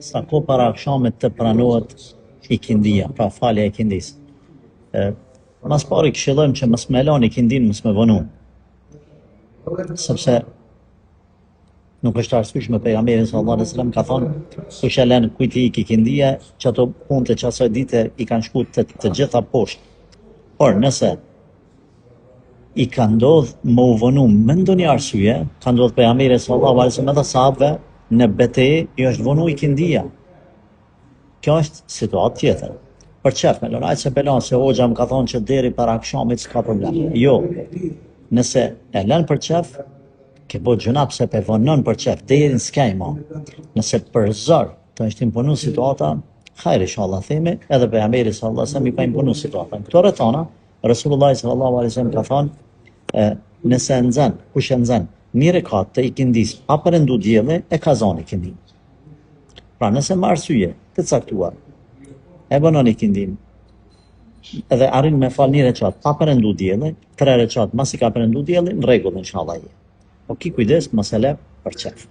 sa kohë para akşamit të pranohet ikindia, pra falja e ikindis. Mas pari këshillojmë që mos me lani ikindin, mos me vonu. Sepse nuk është arsyeshme pejgamberi sallallahu alaihi wasallam ka thonë kush e lën kujt i ikindia, që ato punët që asaj dite i kanë shku të gjitha poshtë. Por nëse i ka ndodh më u vonu me ndonjë arsye, ka ndodh pejgamberi sallallahu alaihi wasallam edhe sahabëve në betejë i është vonu ikindia. Kjo është situatë tjetër. Për çfarë me lënë se belon se hoxha më ka thonë që deri para akşamit s'ka problem. Jo. Nëse e lën për çaf, ke bo gjuna pse pe vonon për çaf, deri s'ka më. Nëse për zor të është imponu situata, hajr inshallah themi, edhe pejgamberi sallallahu alaihi wasallam i ka imponu situatën. Këto rrethana Resulullah sallallahu alaihi wasallam ka thonë, nëse nxën, kush e nxën, një rekat të ikindis pa përëndu dielli, e ka zonë ikindin. Pra nëse më arsye të caktuar, e bënon ikindin, edhe arrin me fal një rekat pa përëndu dielli, 3 rekat mas i ka përëndu dielli, në rregull inshallah. Po ki kujdes mos e lë për çaf.